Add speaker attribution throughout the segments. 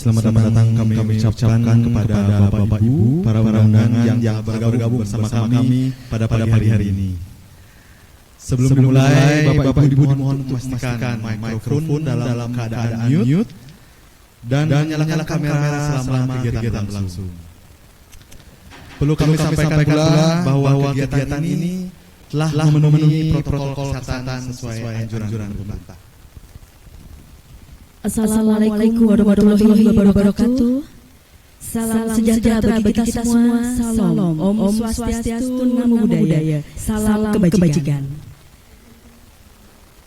Speaker 1: Selamat datang kami ucapkan kepada Bapak Ibu, para undangan yang bergabung bersama kami pada pagi hari ini. Sebelum dimulai, Bapak Ibu dimohon memastikan mikrofon dalam keadaan mute dan menyalakan kamera selama kegiatan berlangsung. Perlu kami sampaikan pula bahwa kegiatan ini telah memenuhi protokol kesehatan sesuai anjuran pemerintah.
Speaker 2: Assalamualaikum warahmatullahi wabarakatuh. Salam sejahtera bagi kita semua. Salam Om Swastiastu, Namo Buddhaya. Salam kebajikan.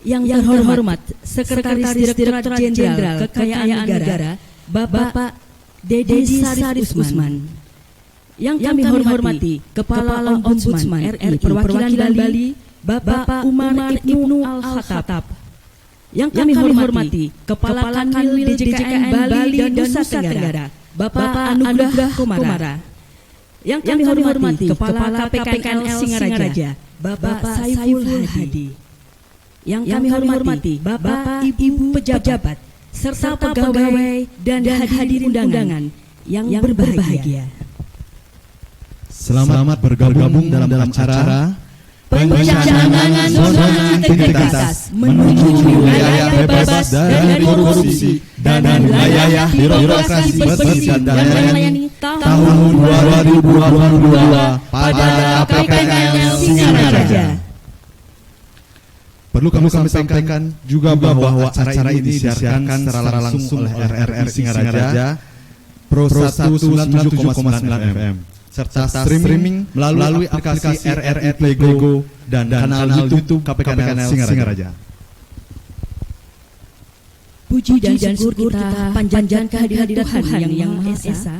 Speaker 2: Yang terhormat Sekretaris Direktorat Jenderal Kekayaan Negara Bapak Deddy Sarif Usman. Yang kami hormati Kepala Ombudsman RI Perwakilan Bali Bapak Umar Ibnu Al-Khattab. Yang kami hormati Kepala Kanwil DJKN Bali dan Nusa Tenggara Bapak Anugrah Komara. Yang kami hormati Kepala KPKNL Singaraja Bapak Saiful Hadi. Yang kami hormati Bapak Ibu pejabat serta pegawai dan hadirin undangan yang berbahagia.
Speaker 1: Selamat bergabung dalam acara
Speaker 2: Pencanangan zona integritas menuju wilayah bebas dari korupsi dan wilayah birokrasi bersih dan melayani tahun 2022 pada KPKNL Singaraja.
Speaker 1: Perlu kami sampaikan juga bahwa acara ini disiarkan secara langsung oleh RRI Singaraja Pro 197,9 FM serta streaming melalui aplikasi RRI Playgo dan kanal YouTube KPKNL Singaraja.
Speaker 2: Puji dan syukur kita panjatkan kehadiran Tuhan Yang Maha Esa,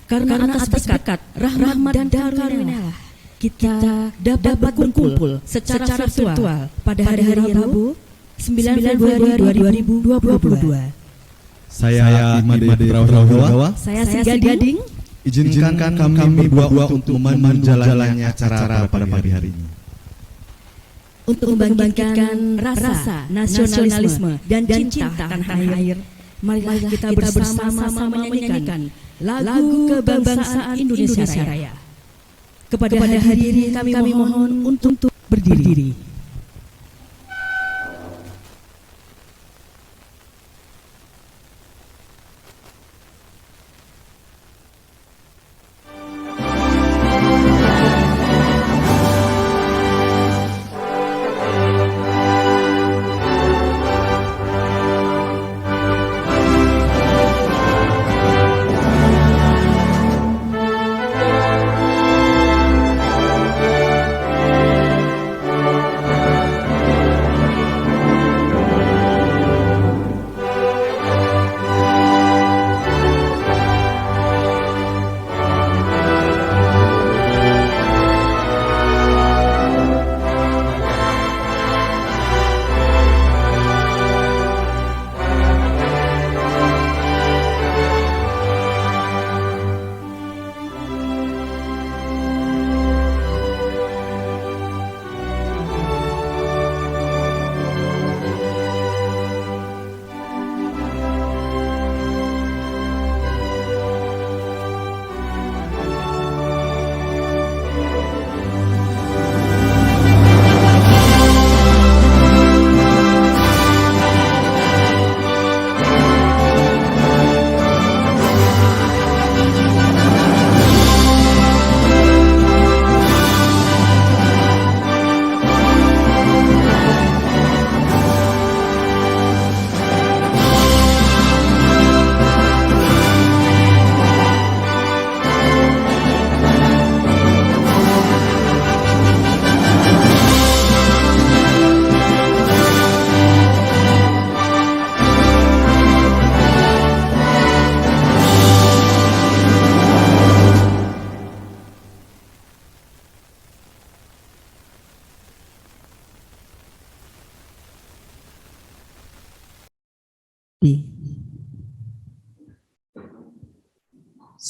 Speaker 2: karena atas berkat rahmat dan karunia kita dapat berkumpul secara virtual pada hari Rabu 9 Februari 2022.
Speaker 1: Saya Imade Brahawa.
Speaker 2: Saya Gading.
Speaker 1: Izinkan kami berdua untuk memandu jalannya acara pada pagi hari ini.
Speaker 2: Untuk membangkitkan rasa nasionalisme dan cinta tanah air, marilah kita bersama-sama menyanyikan lagu kebangsaan Indonesia Raya. Kepada hadirin kami mohon untuk berdiri.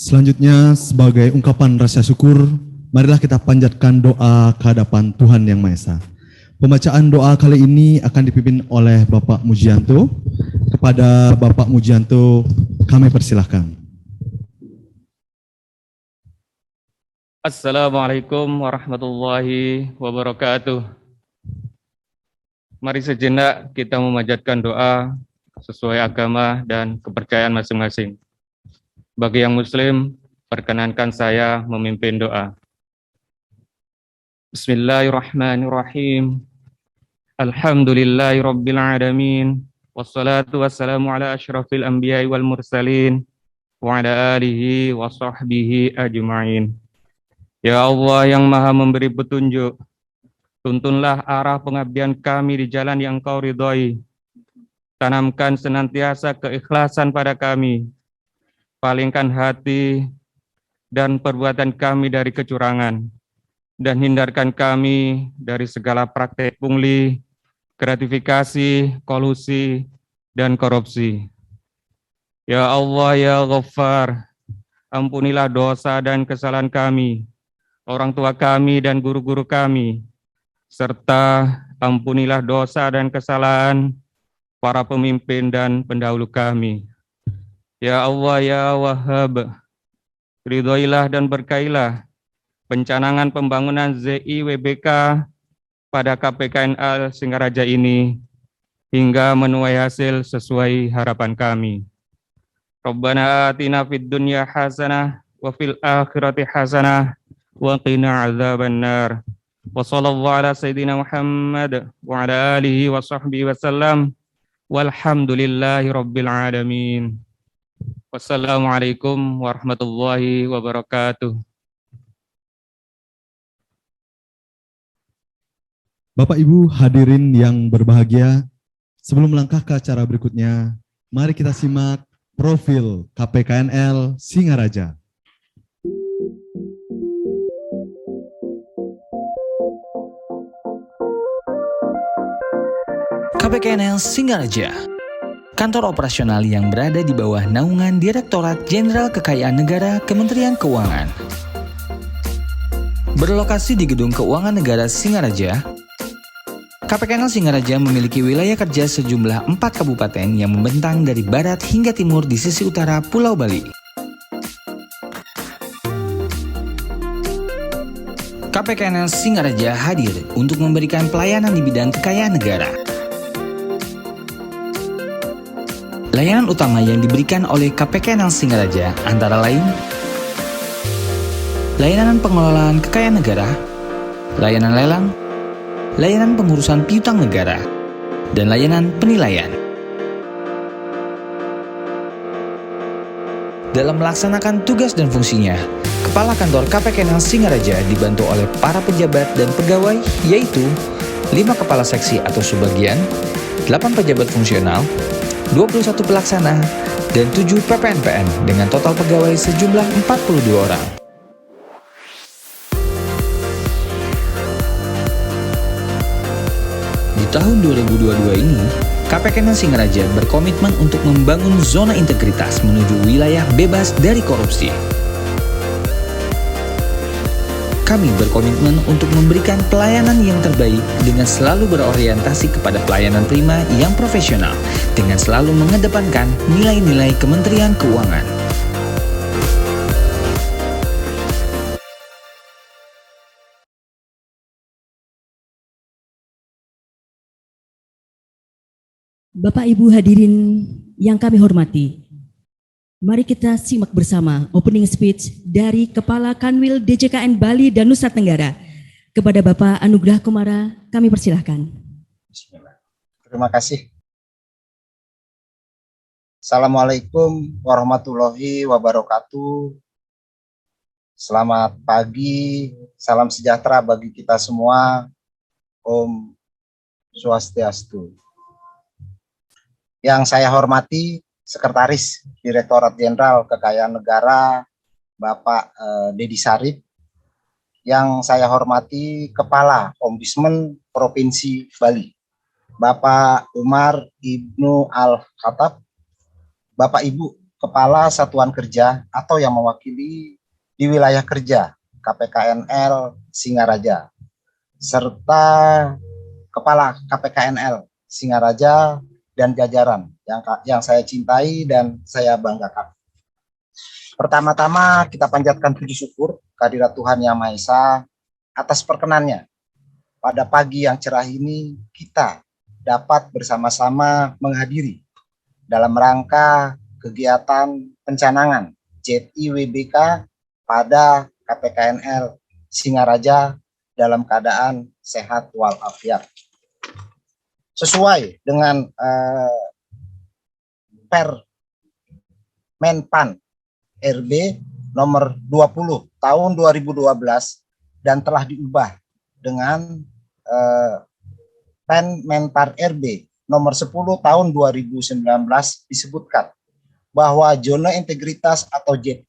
Speaker 1: Selanjutnya, sebagai ungkapan rasa syukur, marilah kita panjatkan doa ke hadapan Tuhan Yang Maha Esa. Pembacaan doa kali ini akan dipimpin oleh Bapak Mujianto. Kepada Bapak Mujianto, Kami persilahkan.
Speaker 3: Assalamualaikum warahmatullahi wabarakatuh. Mari sejenak kita memanjatkan doa sesuai agama dan kepercayaan masing-masing. Bagi yang muslim, perkenankan saya memimpin doa. Bismillahirrahmanirrahim. Alhamdulillahirabbil alamin. Wassalatu wassalamu ala asyrafil anbiya'i wal mursalin wa ala alihi wa sahbihi ajma'in. Ya Allah yang Maha memberi petunjuk, tuntunlah arah pengabdian kami di jalan yang Kau ridhoi. Tanamkan senantiasa keikhlasan pada kami. Palingkan hati dan perbuatan kami dari kecurangan, dan hindarkan kami dari segala praktek pungli, gratifikasi, kolusi, dan korupsi. Ya Allah, ya Ghaffar, ampunilah dosa dan kesalahan kami, orang tua kami dan guru-guru kami, serta ampunilah dosa dan kesalahan para pemimpin dan pendahulu kami. Ya Allah, ya Wahhab, ridhoilah dan berkailah pencanangan pembangunan ZIWBK pada KPKNL Singaraja ini hingga menuai hasil sesuai harapan kami. Rabbana atina fid dunya hasanah wa fil akhirati hasanah wa qina adzabannar. Wa sallallahu ala sayyidina Muhammad wa ala alihi wa sahbihi wasallam. Walhamdulillahi rabbil alamin. Wassalamualaikum warahmatullahi wabarakatuh.
Speaker 1: Bapak Ibu hadirin yang berbahagia, sebelum melangkah ke acara berikutnya, mari kita simak profil KPKNL Singaraja.
Speaker 4: KPKNL Singaraja, kantor operasional yang berada di bawah naungan Direktorat Jenderal Kekayaan Negara Kementerian Keuangan. Berlokasi di Gedung Keuangan Negara Singaraja, KPKNL Singaraja memiliki wilayah kerja sejumlah 4 kabupaten yang membentang dari barat hingga timur di sisi utara Pulau Bali. KPKNL Singaraja hadir untuk memberikan pelayanan di bidang kekayaan negara. Layanan utama yang diberikan oleh KPKNL Singaraja antara lain layanan pengelolaan kekayaan negara, layanan lelang, layanan pengurusan piutang negara, dan layanan penilaian. Dalam melaksanakan tugas dan fungsinya, Kepala Kantor KPKNL Singaraja dibantu oleh para pejabat dan pegawai, yaitu 5 kepala seksi atau subbagian, 8 pejabat fungsional, 21 pelaksana, dan 7 PPNPN dengan total pegawai sejumlah 42 orang. Di tahun 2022 ini, KPKNL Singaraja berkomitmen untuk membangun zona integritas menuju wilayah bebas dari korupsi. Kami berkomitmen untuk memberikan pelayanan yang terbaik dengan selalu berorientasi kepada pelayanan prima yang profesional, dengan selalu mengedepankan nilai-nilai Kementerian Keuangan.
Speaker 2: Bapak Ibu hadirin yang kami hormati, mari kita simak bersama opening speech dari Kepala Kanwil DJKN Bali dan Nusa Tenggara. Kepada Bapak Anugrah Kumara, kami persilahkan.
Speaker 5: Bismillah. Terima kasih. Assalamualaikum warahmatullahi wabarakatuh. Selamat pagi, salam sejahtera bagi kita semua. Om Swastiastu. Yang saya hormati Sekretaris Direktorat Jenderal Kekayaan Negara Bapak Dedi Sarip. Yang saya hormati Kepala Ombudsman Provinsi Bali Bapak Umar Ibnu Al-Khattab. Bapak Ibu Kepala Satuan Kerja atau yang mewakili di wilayah kerja KPKNL Singaraja, serta Kepala KPKNL Singaraja dan jajaran yang saya cintai dan saya banggakan. Pertama-tama kita panjatkan puji syukur kehadirat Tuhan Yang Maha Esa atas perkenannya. Pada pagi yang cerah ini kita dapat bersama-sama menghadiri dalam rangka kegiatan pencanangan JIWBK pada KPKNL Singaraja dalam keadaan sehat walafiat. Sesuai dengan Permenpan RB nomor 20 tahun 2012 dan telah diubah dengan Permenpan RB nomor 10 tahun 2019 disebutkan bahwa zona integritas atau ZI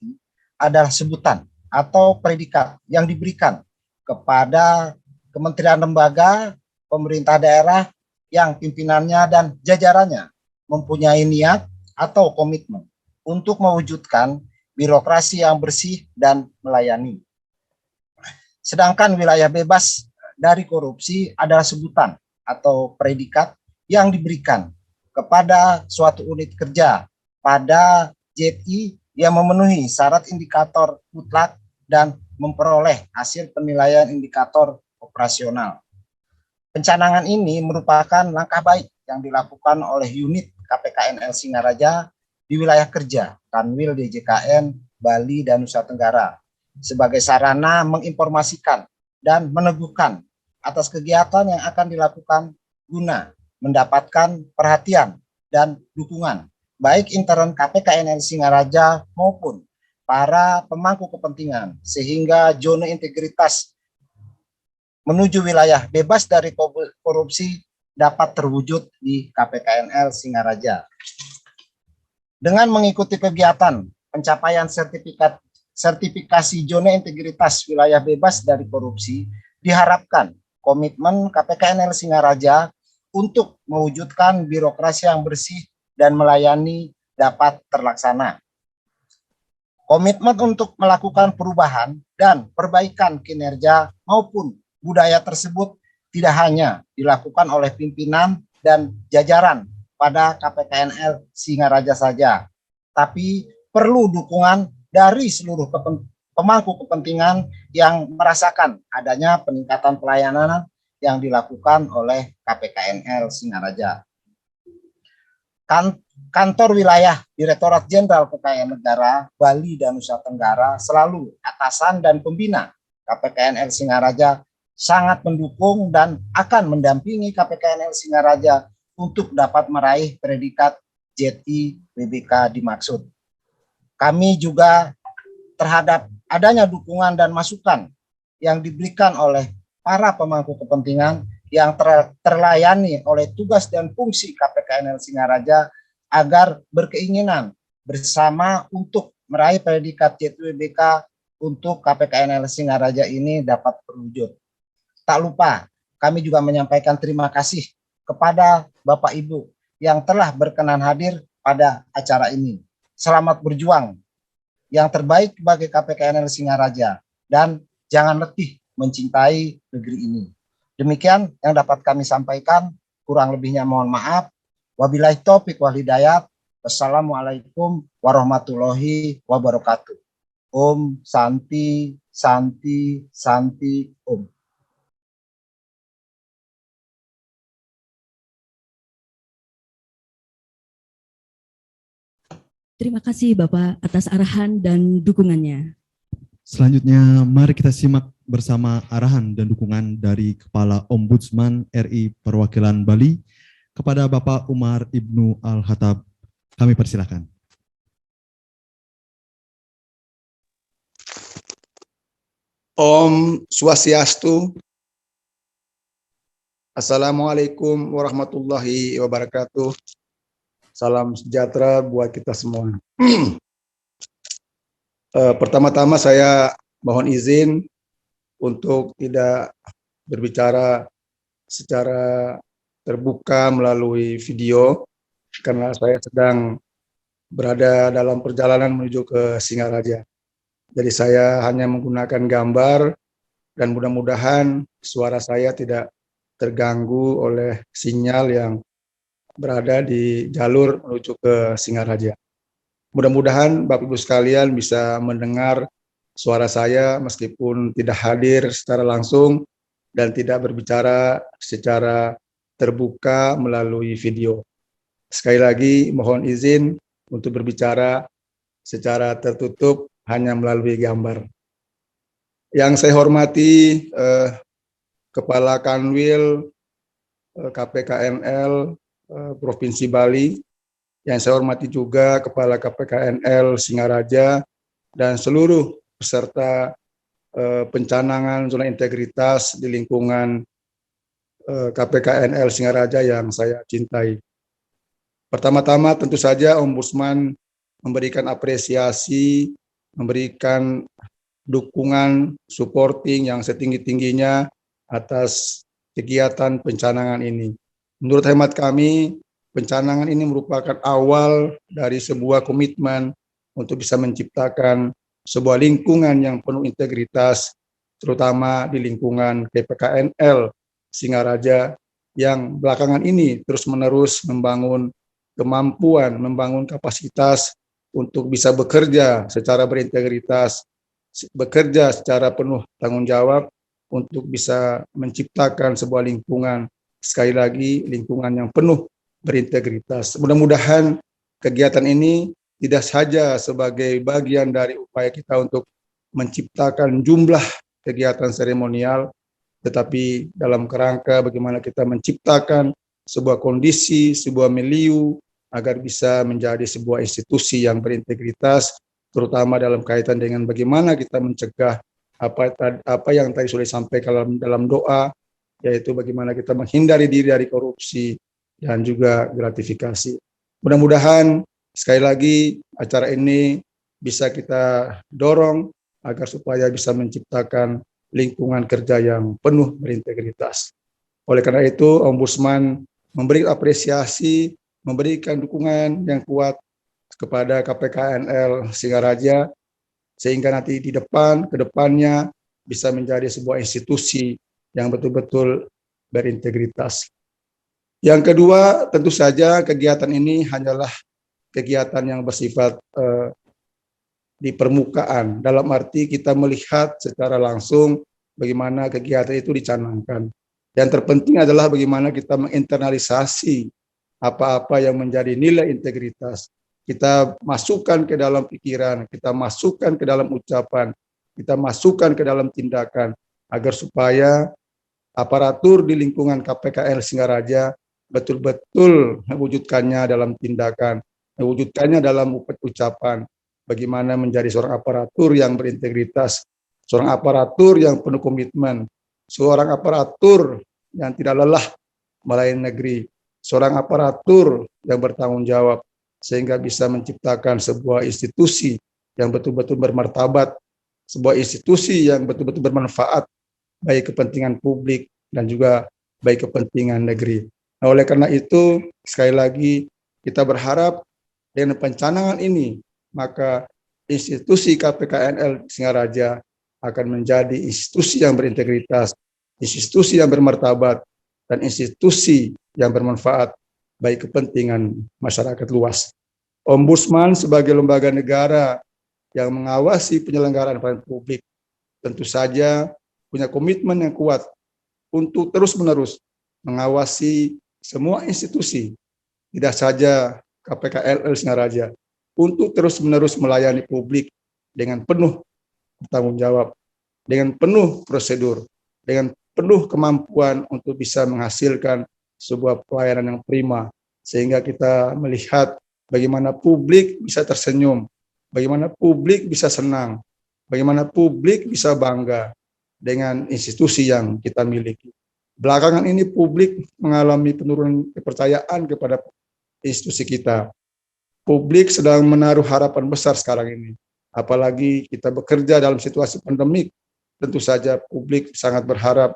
Speaker 5: adalah sebutan atau predikat yang diberikan kepada kementerian lembaga, pemerintah daerah yang pimpinannya dan jajarannya mempunyai niat atau komitmen untuk mewujudkan birokrasi yang bersih dan melayani. Sedangkan wilayah bebas dari korupsi adalah sebutan atau predikat yang diberikan kepada suatu unit kerja pada ZI yang memenuhi syarat indikator mutlak dan memperoleh hasil penilaian indikator operasional. Pencanangan ini merupakan langkah baik yang dilakukan oleh unit KPKNL Singaraja di wilayah kerja Kanwil DJKN Bali dan Nusa Tenggara sebagai sarana menginformasikan dan meneguhkan atas kegiatan yang akan dilakukan guna mendapatkan perhatian dan dukungan baik intern KPKNL Singaraja maupun para pemangku kepentingan sehingga zona integritas menuju wilayah bebas dari korupsi dapat terwujud di KPKNL Singaraja. Dengan mengikuti kegiatan pencapaian sertifikasi zona integritas wilayah bebas dari korupsi, diharapkan komitmen KPKNL Singaraja untuk mewujudkan birokrasi yang bersih dan melayani dapat terlaksana. Komitmen untuk melakukan perubahan dan perbaikan kinerja maupun budaya tersebut tidak hanya dilakukan oleh pimpinan dan jajaran pada KPKNL Singaraja saja, tapi perlu dukungan dari seluruh pemangku kepentingan yang merasakan adanya peningkatan pelayanan yang dilakukan oleh KPKNL Singaraja. Kantor wilayah Direktorat Jenderal Kekayaan Negara Bali dan Nusa Tenggara selalu atasan dan pembina KPKNL Singaraja sangat mendukung dan akan mendampingi KPKNL Singaraja untuk dapat meraih predikat ZI WBK dimaksud. Kami juga terhadap adanya dukungan dan masukan yang diberikan oleh para pemangku kepentingan yang terlayani oleh tugas dan fungsi KPKNL Singaraja agar berkeinginan bersama untuk meraih predikat ZWBK untuk KPKNL Singaraja ini dapat terwujud. Tak lupa, kami juga menyampaikan terima kasih kepada Bapak Ibu yang telah berkenan hadir pada acara ini. Selamat berjuang, yang terbaik bagi KPKNL Singaraja, dan jangan letih mencintai negeri ini. Demikian yang dapat kami sampaikan, kurang lebihnya mohon maaf. Wabillahi taufiq wal hidayat. Wassalamualaikum warahmatullahi wabarakatuh. Om Santi, Santi, Santi, Om.
Speaker 2: Terima kasih Bapak atas arahan dan dukungannya.
Speaker 1: Selanjutnya, mari kita simak bersama arahan dan dukungan dari Kepala Ombudsman RI Perwakilan Bali kepada Bapak Umar Ibnu Al-Hattab. Kami persilakan.
Speaker 6: Om Swastiastu. Assalamualaikum warahmatullahi wabarakatuh. Salam sejahtera buat kita semua. Pertama-tama saya mohon izin untuk tidak berbicara secara terbuka melalui video karena saya sedang berada dalam perjalanan menuju ke Singaraja. Jadi saya hanya menggunakan gambar dan mudah-mudahan suara saya tidak terganggu oleh sinyal yang berada di jalur menuju ke Singaraja. Mudah-mudahan Bapak Ibu sekalian bisa mendengar suara saya meskipun tidak hadir secara langsung dan tidak berbicara secara terbuka melalui video. Sekali lagi mohon izin untuk berbicara secara tertutup hanya melalui gambar. Yang saya hormati Kepala Kanwil KPKNL Provinsi Bali, yang saya hormati juga Kepala KPKNL Singaraja dan seluruh peserta pencanangan zona integritas di lingkungan KPKNL Singaraja yang saya cintai. Pertama-tama tentu saja Ombudsman memberikan apresiasi, memberikan dukungan, supporting yang setinggi-tingginya atas kegiatan pencanangan ini. Menurut hemat kami, pencanangan ini merupakan awal dari sebuah komitmen untuk bisa menciptakan sebuah lingkungan yang penuh integritas, terutama di lingkungan KPKNL Singaraja yang belakangan ini terus-menerus membangun kemampuan, membangun kapasitas untuk bisa bekerja secara berintegritas, bekerja secara penuh tanggung jawab untuk bisa menciptakan sebuah lingkungan, sekali lagi lingkungan yang penuh berintegritas. Mudah-mudahan kegiatan ini tidak saja sebagai bagian dari upaya kita untuk menciptakan jumlah kegiatan seremonial, tetapi dalam kerangka bagaimana kita menciptakan sebuah kondisi, sebuah milieu, agar bisa menjadi sebuah institusi yang berintegritas, terutama dalam kaitan dengan bagaimana kita mencegah apa yang tadi sudah disampaikan dalam doa, yaitu bagaimana kita menghindari diri dari korupsi dan juga gratifikasi. Mudah-mudahan sekali lagi acara ini bisa kita dorong agar supaya bisa menciptakan lingkungan kerja yang penuh berintegritas. Oleh karena itu, Ombudsman memberi apresiasi, memberikan dukungan yang kuat kepada KPKNL Singaraja, sehingga nanti di kedepannya bisa menjadi sebuah institusi yang betul-betul berintegritas. Yang kedua, tentu saja kegiatan ini hanyalah kegiatan yang bersifat di permukaan, dalam arti kita melihat secara langsung bagaimana kegiatan itu dicanangkan. Yang terpenting adalah bagaimana kita menginternalisasi apa-apa yang menjadi nilai integritas. Kita masukkan ke dalam pikiran, kita masukkan ke dalam ucapan, kita masukkan ke dalam tindakan, agar supaya aparatur di lingkungan KPKNL Singaraja betul-betul mewujudkannya dalam tindakan, mewujudkannya dalam ucapan, bagaimana menjadi seorang aparatur yang berintegritas, seorang aparatur yang penuh komitmen, seorang aparatur yang tidak lelah melayani negeri, seorang aparatur yang bertanggung jawab, sehingga bisa menciptakan sebuah institusi yang betul-betul bermartabat, sebuah institusi yang betul-betul bermanfaat, baik kepentingan publik dan juga baik kepentingan negeri. Nah, oleh karena itu, sekali lagi kita berharap dengan pencanangan ini, maka institusi KPKNL Singaraja akan menjadi institusi yang berintegritas, institusi yang bermartabat, dan institusi yang bermanfaat baik kepentingan masyarakat luas. Ombudsman sebagai lembaga negara yang mengawasi penyelenggaraan pelayanan publik tentu saja punya komitmen yang kuat untuk terus-menerus mengawasi semua institusi, tidak saja KPKNL Singaraja, untuk terus-menerus melayani publik dengan penuh bertanggung jawab, dengan penuh prosedur, dengan penuh kemampuan untuk bisa menghasilkan sebuah pelayanan yang prima, sehingga kita melihat bagaimana publik bisa tersenyum, bagaimana publik bisa senang, bagaimana publik bisa bangga dengan institusi yang kita miliki. Belakangan ini publik mengalami penurunan kepercayaan kepada institusi kita. Publik sedang menaruh harapan besar sekarang ini. Apalagi kita bekerja dalam situasi pandemik, tentu saja publik sangat berharap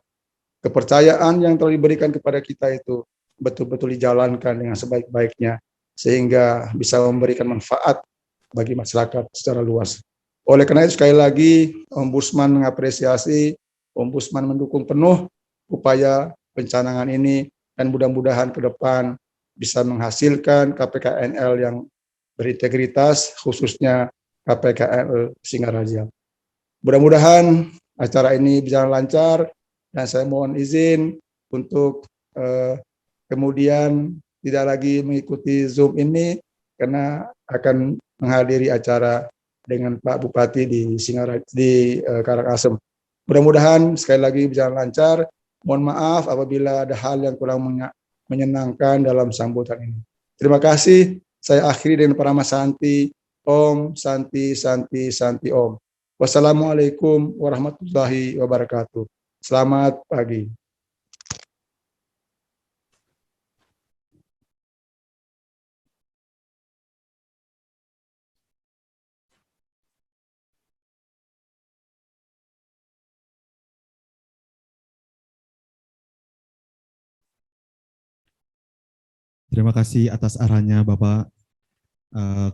Speaker 6: kepercayaan yang telah diberikan kepada kita itu betul-betul dijalankan dengan sebaik-baiknya, sehingga bisa memberikan manfaat bagi masyarakat secara luas. Oleh karena itu, sekali lagi, Ombudsman mengapresiasi, Ombudsman mendukung penuh upaya pencanangan ini, dan mudah-mudahan ke depan bisa menghasilkan KPKNL yang berintegritas, khususnya KPKNL Singaraja. Mudah-mudahan acara ini berjalan lancar, dan saya mohon izin untuk kemudian tidak lagi mengikuti Zoom ini karena akan menghadiri acara dengan Pak Bupati di Karangasem. Mudah-mudahan sekali lagi berjalan lancar. Mohon maaf apabila ada hal yang kurang menyenangkan dalam sambutan ini. Terima kasih. Saya akhiri dengan Parama Santi. Om Santi Santi Santi Om. Wassalamualaikum warahmatullahi wabarakatuh. Selamat pagi.
Speaker 1: Terima kasih atas arahannya Bapak.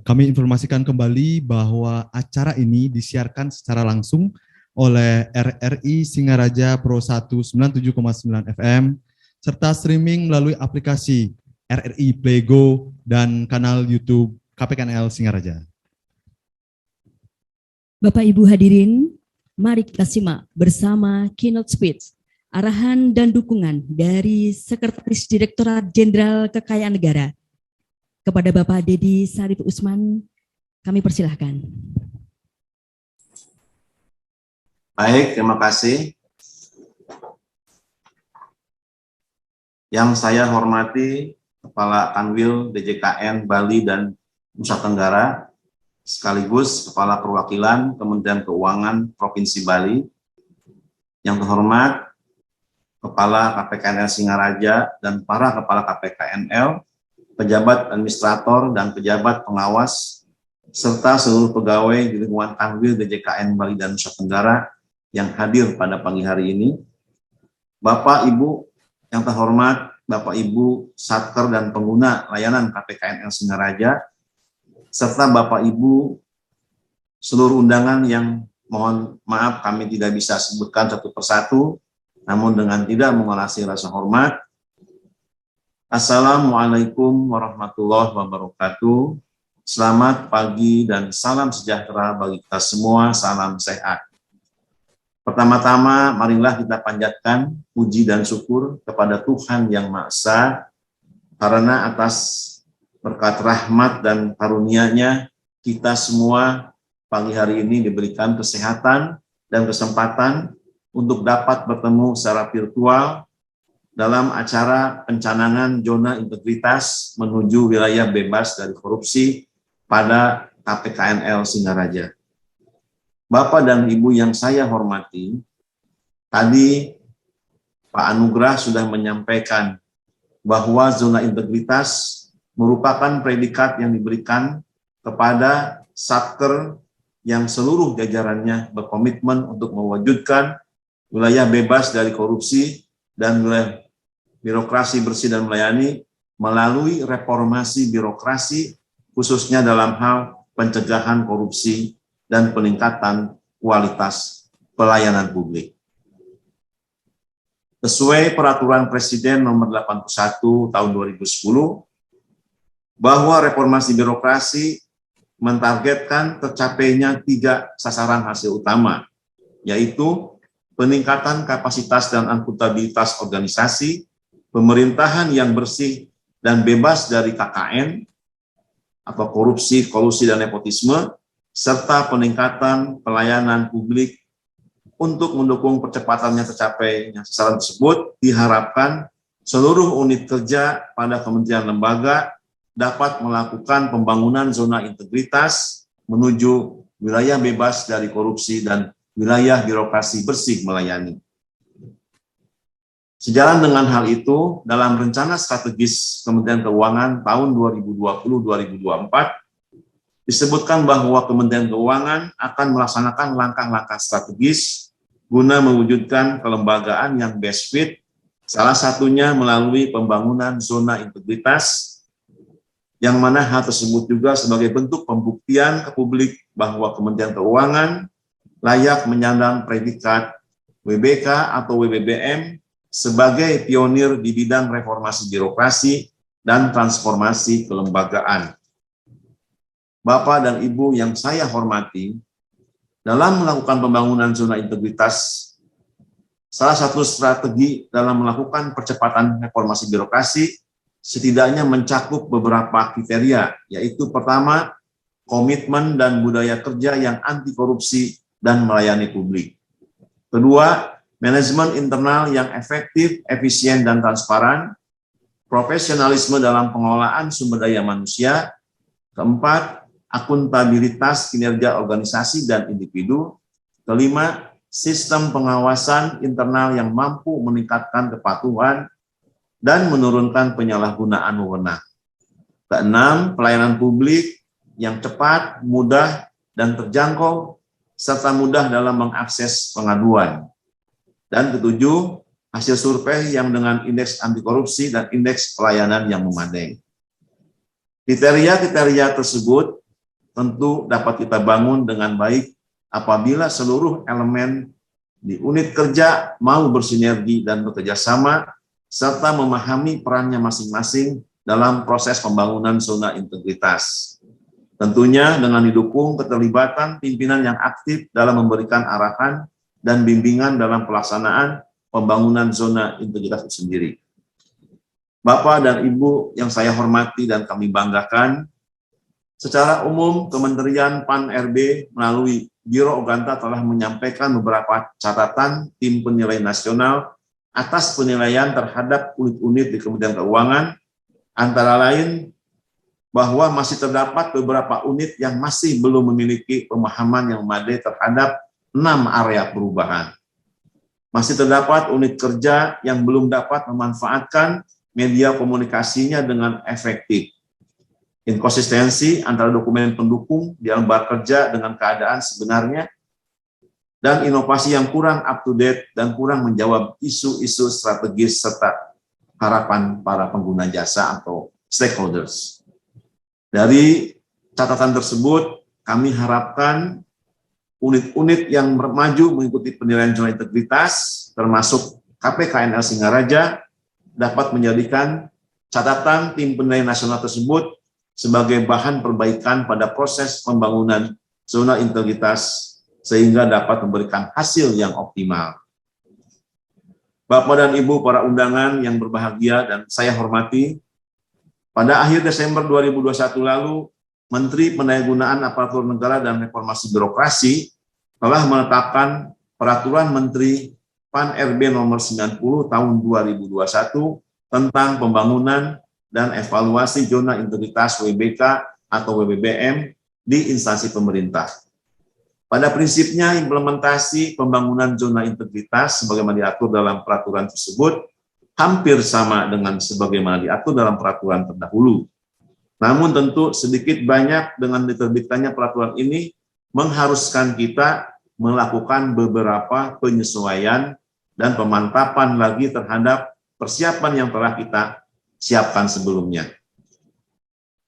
Speaker 1: Kami informasikan kembali bahwa acara ini disiarkan secara langsung oleh RRI Singaraja Pro 1 97,9 FM serta streaming melalui aplikasi RRI Playgo dan kanal YouTube KPKNL Singaraja.
Speaker 2: Bapak Ibu hadirin, mari kita simak bersama keynote speech, arahan dan dukungan dari Sekretaris Direktorat Jenderal Kekayaan Negara. Kepada Bapak Dedi Sarif Usman, kami persilahkan.
Speaker 7: Baik, terima kasih. Yang saya hormati Kepala Kanwil DJKN Bali dan Nusa Tenggara, sekaligus Kepala Perwakilan Kementerian Keuangan Provinsi Bali. Yang terhormat Kepala KPKNL Singaraja dan para Kepala KPKNL, pejabat administrator dan pejabat pengawas, serta seluruh pegawai di lingkungan Kanwil DJKN Bali dan Nusa Tenggara yang hadir pada pagi hari ini. Bapak, Ibu yang terhormat, Bapak, Ibu, Satker dan pengguna layanan KPKNL Singaraja, serta Bapak, Ibu, seluruh undangan yang mohon maaf kami tidak bisa sebutkan satu persatu, namun dengan tidak mengurangi rasa hormat, Assalamualaikum warahmatullahi wabarakatuh. Selamat pagi dan salam sejahtera bagi kita semua, salam sehat. Pertama-tama, marilah kita panjatkan puji dan syukur kepada Tuhan Yang Maha Esa, karena atas berkat rahmat dan karunia-Nya, kita semua pagi hari ini diberikan kesehatan dan kesempatan untuk dapat bertemu secara virtual dalam acara pencanangan zona integritas menuju wilayah bebas dari korupsi pada KPKNL Singaraja. Bapak dan Ibu yang saya hormati, tadi Pak Anugrah sudah menyampaikan bahwa zona integritas merupakan predikat yang diberikan kepada Satker yang seluruh jajarannya berkomitmen untuk mewujudkan wilayah bebas dari korupsi dan wilayah birokrasi bersih dan melayani melalui reformasi birokrasi, khususnya dalam hal pencegahan korupsi dan peningkatan kualitas pelayanan publik. Sesuai Peraturan Presiden Nomor 81 Tahun 2010, bahwa reformasi birokrasi mentargetkan tercapainya 3 sasaran hasil utama, yaitu peningkatan kapasitas dan akuntabilitas organisasi, pemerintahan yang bersih dan bebas dari KKN atau korupsi, kolusi, dan nepotisme, serta peningkatan pelayanan publik. Untuk mendukung percepatannya tercapainya sasaran tersebut, diharapkan seluruh unit kerja pada kementerian lembaga dapat melakukan pembangunan zona integritas menuju wilayah bebas dari korupsi dan wilayah birokrasi bersih melayani. Sejalan dengan hal itu, dalam rencana strategis Kementerian Keuangan tahun 2020-2024, disebutkan bahwa Kementerian Keuangan akan melaksanakan langkah-langkah strategis guna mewujudkan kelembagaan yang best fit, salah satunya melalui pembangunan zona integritas, yang mana hal tersebut juga sebagai bentuk pembuktian ke publik bahwa Kementerian Keuangan layak menyandang predikat WBK atau WBBM sebagai pionir di bidang reformasi birokrasi dan transformasi kelembagaan. Bapak dan Ibu yang saya hormati, dalam melakukan pembangunan zona integritas, salah satu strategi dalam melakukan percepatan reformasi birokrasi setidaknya mencakup beberapa kriteria, yaitu pertama, komitmen dan budaya kerja yang anti korupsi dan melayani publik. Kedua, manajemen internal yang efektif, efisien, dan transparan, profesionalisme dalam pengelolaan sumber daya manusia. Keempat, akuntabilitas kinerja organisasi dan individu. Kelima, sistem pengawasan internal yang mampu meningkatkan kepatuhan dan menurunkan penyalahgunaan wewenang. Keenam, pelayanan publik yang cepat, mudah, dan terjangkau, serta mudah dalam mengakses pengaduan. Dan ketujuh, hasil survei yang dengan indeks anti korupsi dan indeks pelayanan yang memadai. Kriteria-kriteria tersebut tentu dapat kita bangun dengan baik apabila seluruh elemen di unit kerja mau bersinergi dan bekerja sama, serta memahami perannya masing-masing dalam proses pembangunan zona integritas. Tentunya dengan didukung keterlibatan pimpinan yang aktif dalam memberikan arahan dan bimbingan dalam pelaksanaan pembangunan zona integritas itu sendiri. Bapak dan Ibu yang saya hormati dan kami banggakan, secara umum Kementerian PAN-RB melalui Biro Oganta telah menyampaikan beberapa catatan tim penilai nasional atas penilaian terhadap unit-unit di Kementerian Keuangan, antara lain bahwa masih terdapat beberapa unit yang masih belum memiliki pemahaman yang memadai terhadap 6 area perubahan. Masih terdapat unit kerja yang belum dapat memanfaatkan media komunikasinya dengan efektif. Inkonsistensi antara dokumen pendukung di lembar kerja dengan keadaan sebenarnya, dan inovasi yang kurang up-to-date dan kurang menjawab isu-isu strategis serta harapan para pengguna jasa atau stakeholders. Dari catatan tersebut, kami harapkan unit-unit yang maju mengikuti penilaian zona integritas, termasuk KPKNL Singaraja, dapat menjadikan catatan tim penilai nasional tersebut sebagai bahan perbaikan pada proses pembangunan zona integritas sehingga dapat memberikan hasil yang optimal. Bapak dan Ibu para undangan yang berbahagia dan saya hormati, pada akhir Desember 2021 lalu, Menteri Pendayagunaan Aparatur Negara dan Reformasi Birokrasi telah menetapkan Peraturan Menteri PAN-RB nomor 90 tahun 2021 tentang pembangunan dan evaluasi zona integritas WBK atau WBBM di instansi pemerintah. Pada prinsipnya, implementasi pembangunan zona integritas sebagaimana diatur dalam peraturan tersebut hampir sama dengan sebagaimana diatur dalam peraturan terdahulu. Namun tentu sedikit banyak dengan diterbitkannya peraturan ini mengharuskan kita melakukan beberapa penyesuaian dan pemantapan lagi terhadap persiapan yang telah kita siapkan sebelumnya.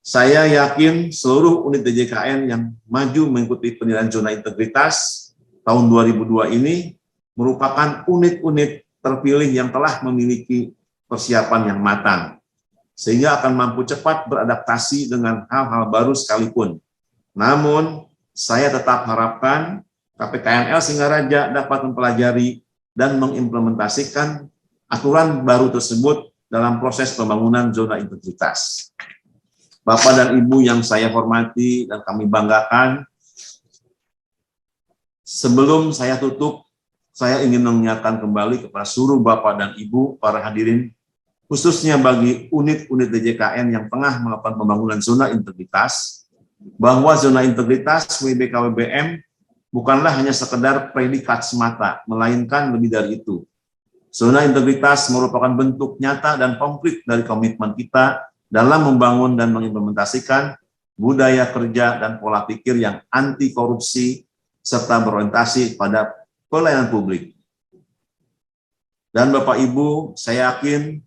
Speaker 7: Saya yakin seluruh unit DJKN yang maju mengikuti penilaian zona integritas tahun 2002 ini merupakan unit-unit terpilih yang telah memiliki persiapan yang matang, sehingga akan mampu cepat beradaptasi dengan hal-hal baru sekalipun. Namun, saya tetap harapkan KPKNL Singaraja dapat mempelajari dan mengimplementasikan aturan baru tersebut dalam proses pembangunan zona integritas. Bapak dan Ibu yang saya hormati dan kami banggakan, sebelum saya tutup, saya ingin mengingatkan kembali kepada seluruh Bapak dan Ibu, para hadirin, khususnya bagi unit-unit DJKN yang tengah melakukan pembangunan zona integritas, bahwa zona integritas WBK-WBM bukanlah hanya sekedar predikat semata, melainkan lebih dari itu. Zona integritas merupakan bentuk nyata dan konkret dari komitmen kita dalam membangun dan mengimplementasikan budaya kerja dan pola pikir yang anti korupsi serta berorientasi pada pelayanan publik. Dan Bapak Ibu, saya yakin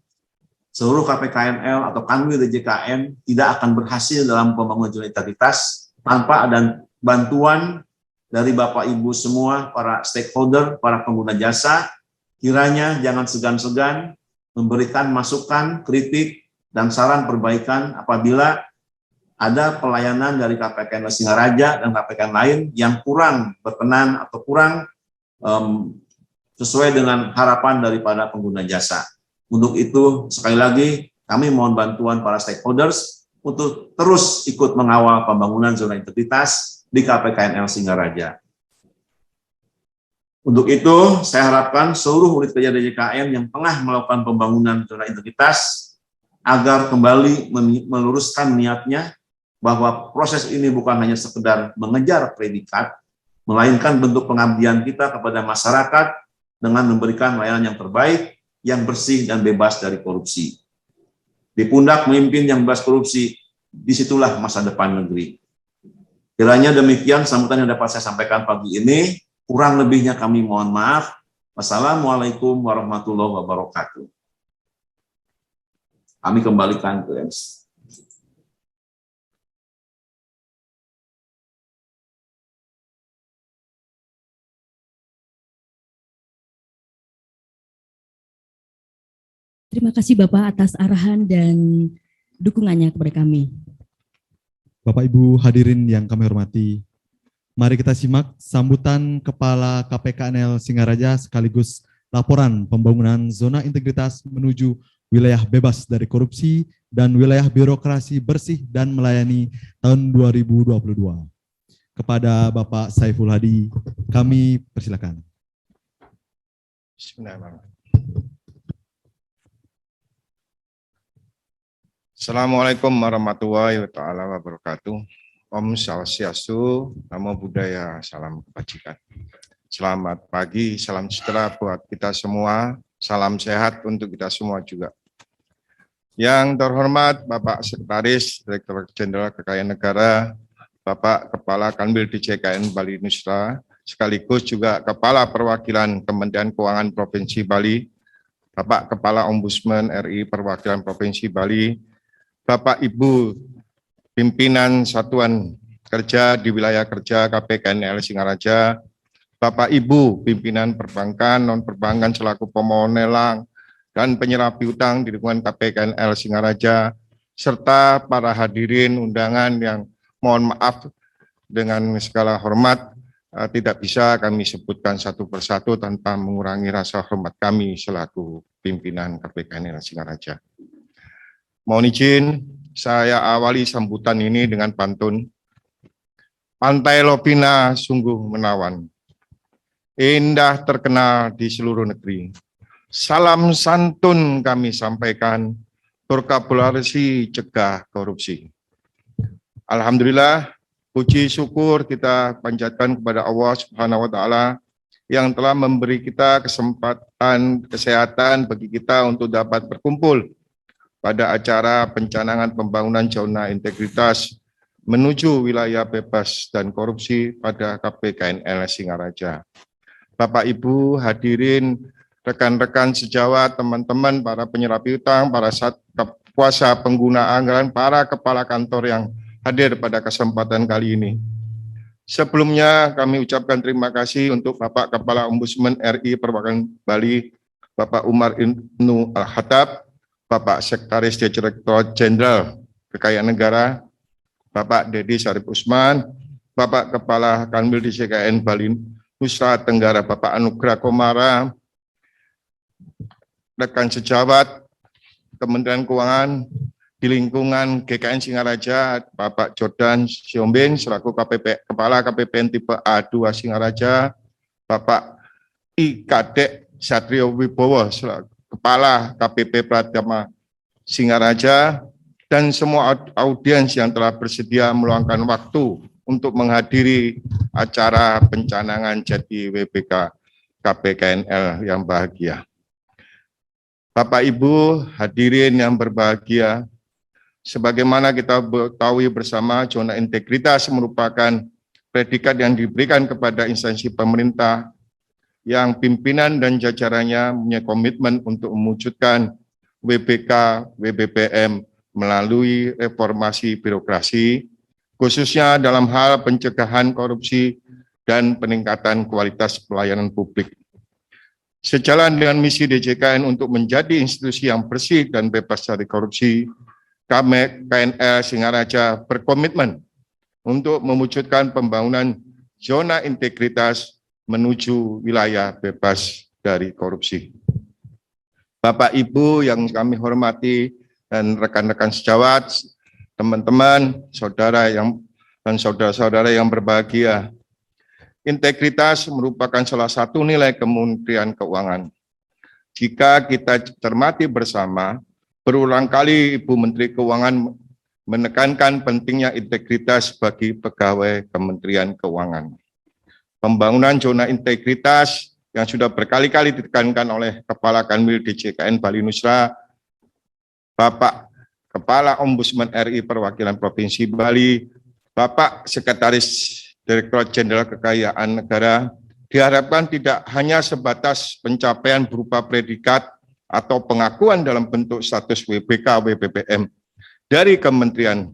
Speaker 7: seluruh KPKNL atau Kanwil DJKN tidak akan berhasil dalam pembangunan zona integritas tanpa ada bantuan dari Bapak Ibu semua, para stakeholder, para pengguna jasa. Kiranya jangan segan-segan memberikan masukan, kritik, dan saran perbaikan apabila ada pelayanan dari KPKN Singaraja dan KPKN lain yang kurang berkenan atau kurang sesuai dengan harapan daripada pengguna jasa. Untuk itu, sekali lagi, kami mohon bantuan para stakeholders untuk terus ikut mengawal pembangunan zona integritas di KPKNL Singaraja. Untuk itu, saya harapkan seluruh unit kerja DJKN yang tengah melakukan pembangunan zona integritas agar kembali meluruskan niatnya bahwa proses ini bukan hanya sekedar mengejar predikat, melainkan bentuk pengabdian kita kepada masyarakat dengan memberikan layanan yang terbaik, yang bersih dan bebas dari korupsi. Di pundak pemimpin yang bebas korupsi, disitulah masa depan negeri. Kiranya demikian sambutan yang dapat saya sampaikan pagi ini. Kurang lebihnya kami mohon maaf. Wassalamualaikum warahmatullahi wabarakatuh. Kami kembalikan ke MC.
Speaker 2: Terima kasih Bapak atas arahan dan dukungannya kepada kami.
Speaker 1: Bapak Ibu hadirin yang kami hormati, mari kita simak sambutan Kepala KPKNL Singaraja sekaligus laporan pembangunan zona integritas menuju wilayah bebas dari korupsi dan wilayah birokrasi bersih dan melayani tahun 2022. Kepada Bapak Saiful Hadi, kami persilakan.
Speaker 8: Bismillahirrahmanirrahim. Assalamualaikum warahmatullahi wabarakatuh. Om Swastiastu, Namo Buddhaya, salam kebajikan. Selamat pagi, salam sejahtera buat kita semua, salam sehat untuk kita semua juga. Yang terhormat Bapak Sekretaris Direktur Jenderal Kekayaan Negara, Bapak Kepala Kanwil DJKN Bali Nusra, sekaligus juga Kepala Perwakilan Kementerian Keuangan Provinsi Bali, Bapak Kepala Ombudsman RI Perwakilan Provinsi Bali, Bapak Ibu pimpinan Satuan Kerja di Wilayah Kerja KPKNL Singaraja, Bapak Ibu pimpinan perbankan, non-perbankan selaku pemohon lelang, dan penyerah piutang di lingkungan KPKNL Singaraja, serta para hadirin undangan yang mohon maaf dengan segala hormat, tidak bisa kami sebutkan satu persatu tanpa mengurangi rasa hormat kami selaku pimpinan KPKNL Singaraja. Mohon izin, saya awali sambutan ini dengan pantun. Pantai Lopina sungguh menawan, indah terkenal di seluruh negeri. Salam santun kami sampaikan, berkolaborasi cegah korupsi. Alhamdulillah, puji syukur kita panjatkan kepada Allah Subhanahu wa Ta'ala yang telah memberi kita kesempatan kesehatan bagi kita untuk dapat berkumpul pada acara pencanangan pembangunan zona integritas menuju wilayah bebas dan korupsi pada KPKNL Singaraja. Bapak Ibu hadirin, rekan-rekan sejawat, teman-teman, para penyerah piutang, para kuasa pengguna anggaran, para kepala kantor yang hadir pada kesempatan kali ini. Sebelumnya kami ucapkan terima kasih untuk Bapak Kepala Ombudsman RI Perwakilan Bali, Bapak Umar Ibnu Al-Khattab, Bapak Sekretaris Direktur Jenderal Kekayaan Negara, Bapak Dedi Sarip Usman, Bapak Kepala Kanwil DJKN Bali Nusa Tenggara, Bapak Anugrah Komara, rekan sejawat Kementerian Keuangan di lingkungan GKN Singaraja, Bapak Jordan Siombing selaku Kepala KPPN tipe A2 Singaraja, Bapak I Kadek Satrio Wibowo selaku Kepala KPP Pratama Singaraja, dan semua audiens yang telah bersedia meluangkan waktu untuk menghadiri acara pencanangan jadi WBK KPKNL yang bahagia. Bapak Ibu hadirin yang berbahagia, sebagaimana kita ketahui bersama, zona integritas merupakan predikat yang diberikan kepada instansi pemerintah yang pimpinan dan jajarannya punya komitmen untuk mewujudkan WBK, WBPM melalui reformasi birokrasi, khususnya dalam hal pencegahan korupsi dan peningkatan kualitas pelayanan publik. Sejalan dengan misi DJKN untuk menjadi institusi yang bersih dan bebas dari korupsi, KNL Singaraja berkomitmen untuk mewujudkan pembangunan zona integritas menuju wilayah bebas dari korupsi. Bapak Ibu yang kami hormati dan rekan-rekan sejawat, teman-teman, saudara dan saudara-saudara yang berbahagia, integritas merupakan salah satu nilai Kementerian Keuangan. Jika kita cermati bersama, berulang kali Ibu Menteri Keuangan menekankan pentingnya integritas bagi pegawai Kementerian Keuangan. Pembangunan zona integritas yang sudah berkali-kali ditekankan oleh Kepala Kanwil DJKN Bali Nusra, Bapak Kepala Ombudsman RI Perwakilan Provinsi Bali, Bapak Sekretaris Direktorat Jenderal Kekayaan Negara, diharapkan tidak hanya sebatas pencapaian berupa predikat atau pengakuan dalam bentuk status WBK, WBPM dari Kementerian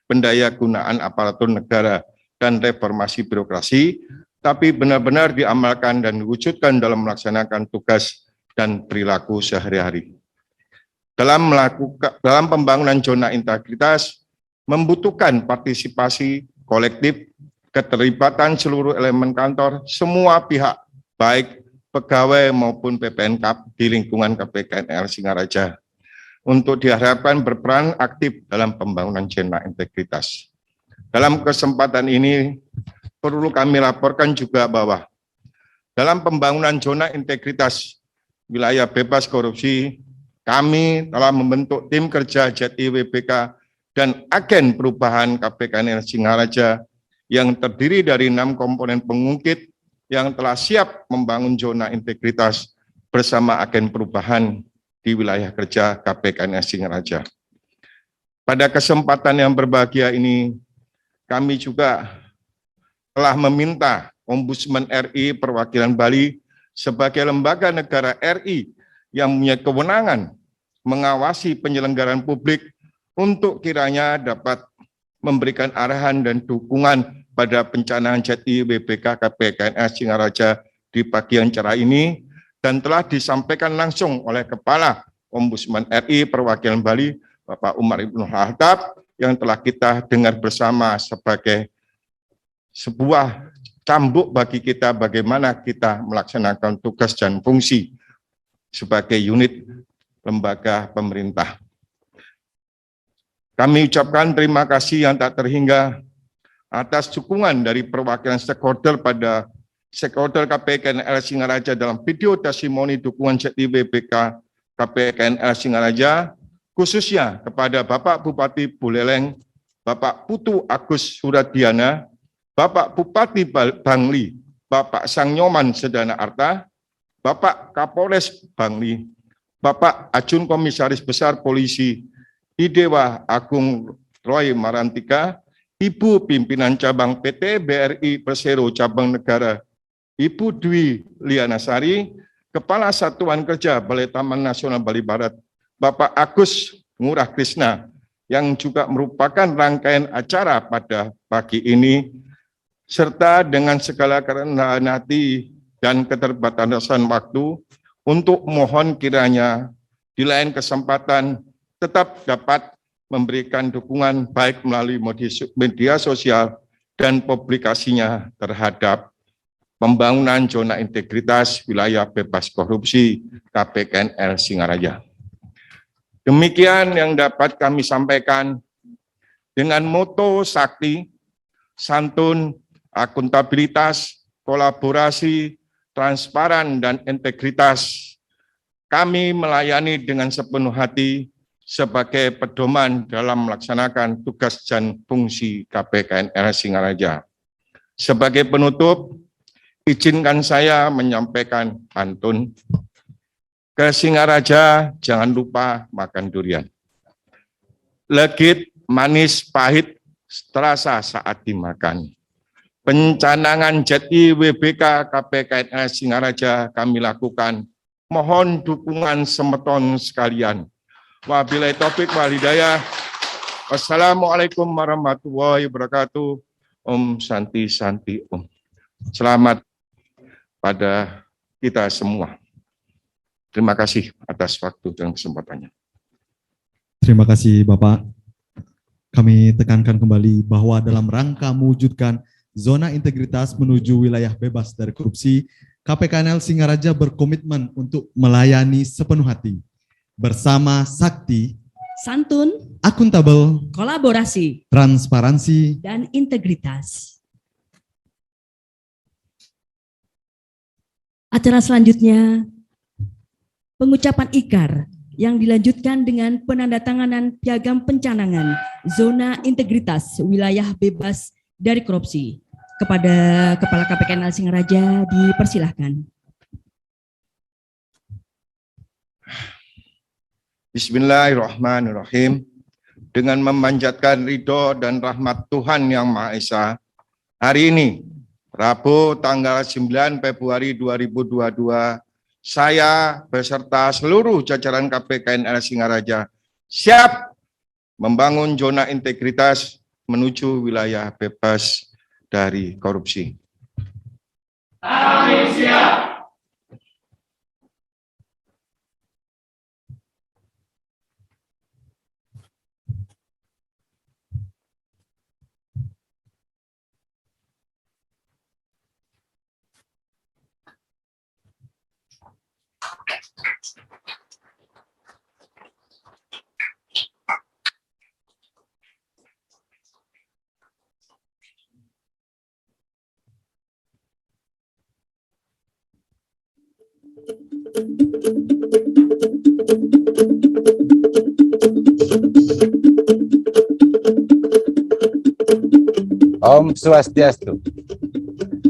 Speaker 8: Pendayagunaan Aparatur Negara dan Reformasi Birokrasi, tapi benar-benar diamalkan dan diwujudkan dalam melaksanakan tugas dan perilaku sehari-hari. Dalam pembangunan zona integritas membutuhkan partisipasi kolektif, keterlibatan seluruh elemen kantor, semua pihak, baik pegawai maupun PPNK di lingkungan KPKNL Singaraja, untuk diharapkan berperan aktif dalam pembangunan zona integritas. Dalam kesempatan ini, perlu kami laporkan juga bahwa dalam pembangunan zona integritas wilayah bebas korupsi, kami telah membentuk tim kerja ZIWBK dan agen perubahan KPKNL Singaraja yang terdiri dari 6 komponen pengungkit yang telah siap membangun zona integritas bersama agen perubahan di wilayah kerja KPKNL Singaraja. Pada kesempatan yang berbahagia ini, kami juga telah meminta Ombudsman RI Perwakilan Bali sebagai lembaga negara RI yang punya kewenangan mengawasi penyelenggaraan publik untuk kiranya dapat memberikan arahan dan dukungan pada pencanangan ZIWBK KPKNL Singaraja di pagi yang cerah ini, dan telah disampaikan langsung oleh Kepala Ombudsman RI Perwakilan Bali, Bapak Umar Ibnu Khattab, yang telah kita dengar bersama sebagai sebuah cambuk bagi kita bagaimana kita melaksanakan tugas dan fungsi sebagai unit lembaga pemerintah. Kami ucapkan terima kasih yang tak terhingga atas dukungan dari perwakilan stakeholder pada stakeholder KPKNL Singaraja dalam video testimoni dukungan ZIWBK KPKNL Singaraja, khususnya kepada Bapak Bupati Buleleng, Bapak Putu Agus Suradiana, Bapak Bupati Bangli, Bapak Sangnyoman Sedana Arta, Bapak Kapolres Bangli, Bapak Ajun Komisaris Besar Polisi Idewa Agung Roy Marantika, Ibu Pimpinan Cabang PT BRI Persero Cabang Negara, Ibu Dwi Lianasari, Kepala Satuan Kerja Balai Taman Nasional Bali Barat, Bapak Agus Ngurah Krisna, yang juga merupakan rangkaian acara pada pagi ini, serta dengan segala kerendahan hati dan keterbatasan waktu, untuk mohon kiranya di lain kesempatan tetap dapat memberikan dukungan baik melalui media sosial dan publikasinya terhadap pembangunan zona integritas wilayah bebas korupsi KPKNL Singaraja. Demikian yang dapat kami sampaikan dengan moto sakti, santun, akuntabilitas, kolaborasi, transparan, dan integritas. Kami melayani dengan sepenuh hati sebagai pedoman dalam melaksanakan tugas dan fungsi KPKNL Singaraja. Sebagai penutup, izinkan saya menyampaikan pantun. Ke Singaraja jangan lupa makan durian. Legit, manis, pahit, terasa saat dimakan. Pencanangan ZIWBK KPKNL Singaraja kami lakukan. Mohon dukungan semeton sekalian. Wabillahi taufik wal hidayah. Wassalamualaikum warahmatullahi wabarakatuh. Om Santi Santi Om. Selamat pada kita semua. Terima kasih atas waktu dan kesempatannya.
Speaker 1: Terima kasih Bapak. Kami tekankan kembali bahwa dalam rangka mewujudkan zona integritas menuju wilayah bebas dari korupsi, KPKNL Singaraja berkomitmen untuk melayani sepenuh hati, bersama sakti,
Speaker 2: santun,
Speaker 1: akuntabel,
Speaker 2: kolaborasi,
Speaker 1: transparansi,
Speaker 2: dan integritas. Acara selanjutnya, pengucapan ikrar yang dilanjutkan dengan penandatanganan piagam pencanangan zona integritas wilayah bebas dari korupsi. Kepada Kepala KPKNL Singaraja dipersilahkan.
Speaker 8: Bismillahirrahmanirrahim. Dengan memanjatkan ridho dan rahmat Tuhan Yang Maha Esa, hari ini, Rabu tanggal 9 Februari 2022, saya beserta seluruh jajaran KPKNL Singaraja siap membangun zona integritas menuju wilayah bebas dari korupsi.
Speaker 9: Kami siap.
Speaker 10: Om Swastiastu.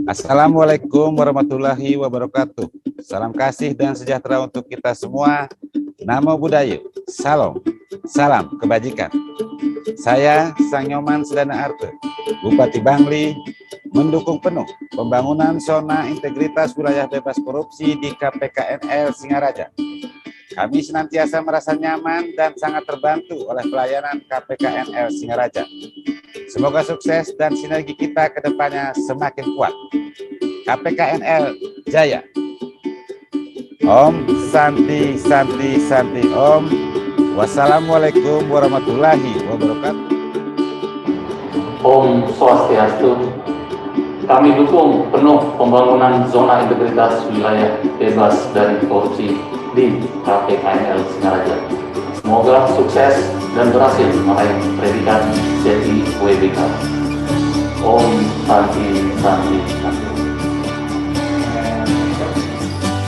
Speaker 10: Assalamualaikum warahmatullahi wabarakatuh. Salam kasih dan sejahtera untuk kita semua. Namo Buddhaya. Salam. Salam kebajikan. Saya Sang Nyoman Sedana Arte, Bupati Bangli, mendukung penuh pembangunan zona integritas wilayah bebas korupsi di KPKNL Singaraja. Kami senantiasa merasa nyaman dan sangat terbantu oleh pelayanan KPKNL Singaraja. Semoga sukses dan sinergi kita ke depannya semakin kuat. KPKNL Jaya. Om Santi Santi Santi Om. Wassalamualaikum warahmatullahi wabarakatuh.
Speaker 9: Om Swastiastu. Kami dukung penuh pembangunan zona integritas wilayah bebas dari korupsi di KPKNL Singaraja. Semoga sukses dan berhasil meraih predikat JTWBK. Om Santi Santi Santi.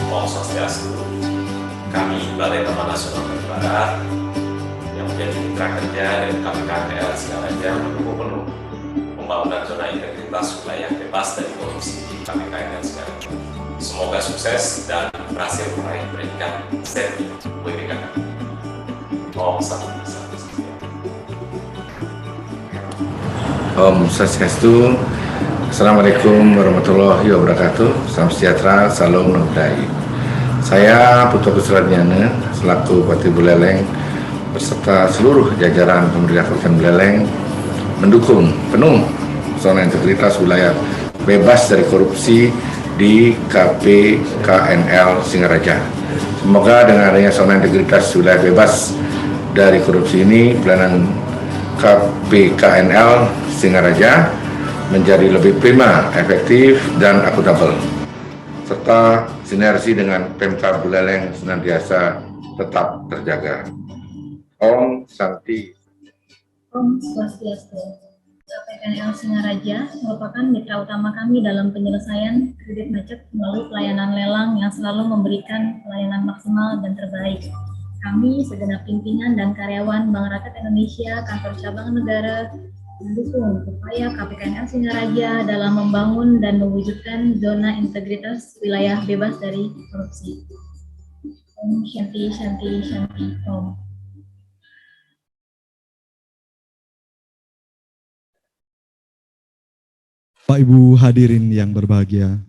Speaker 11: Om Swastiastu. Kami Balai Taman Nasional Barat yang menjadi mitra kerja dengan KPKNL Singaraja mendukung penuh pembangunan zona integritas wilayah bebas dari korupsi di KPKNL Singaraja. Semoga sukses dan berhasil meraih predikat JTWBK. Om Santi Santi Santi.
Speaker 12: Om Swastiastu. Assalamualaikum warahmatullahi wabarakatuh. Salam sejahtera, salam budaya. Saya Putu Kusradiana selaku Bupati Buleleng beserta seluruh jajaran pemerintah Kabupaten Buleleng mendukung penuh zona integritas wilayah bebas dari korupsi di KPKNL Singaraja. Semoga dengan adanya zona integritas wilayah bebas dari korupsi ini, pelayanan KPKNL Singaraja menjadi lebih prima, efektif, dan akuntabel, serta sinergi dengan Pemkab Buleleng senantiasa tetap terjaga. Om Santi.
Speaker 13: Om Swastiastu. KPKNL Singaraja merupakan mitra utama kami dalam penyelesaian kredit macet melalui pelayanan lelang yang selalu memberikan pelayanan maksimal dan terbaik. Kami, segenap pimpinan dan karyawan Bank Rakyat Indonesia, kantor cabang negara, mendukung upaya KPKNL Singaraja dalam membangun dan mewujudkan zona integritas wilayah bebas dari korupsi. Om Shanti Shanti Shanti Om.
Speaker 1: Bapak Ibu hadirin yang berbahagia,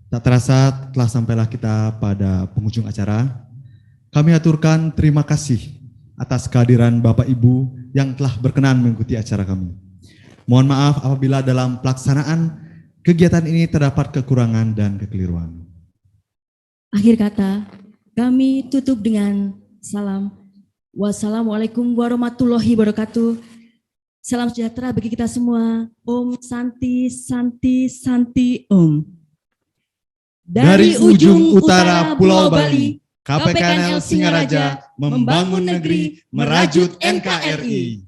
Speaker 1: tak terasa telah sampailah kita pada penghujung acara. Kami aturkan terima kasih atas kehadiran Bapak Ibu yang telah berkenan mengikuti acara kami. Mohon maaf apabila dalam pelaksanaan kegiatan ini terdapat kekurangan dan kekeliruan.
Speaker 2: Akhir kata, kami tutup dengan salam Wassalamualaikum warahmatullahi wabarakatuh. Salam sejahtera bagi kita semua. Om Santi Santi Santi Om.
Speaker 1: Dari ujung utara Pulau Bali, KPKNL Singaraja membangun negeri, merajut NKRI.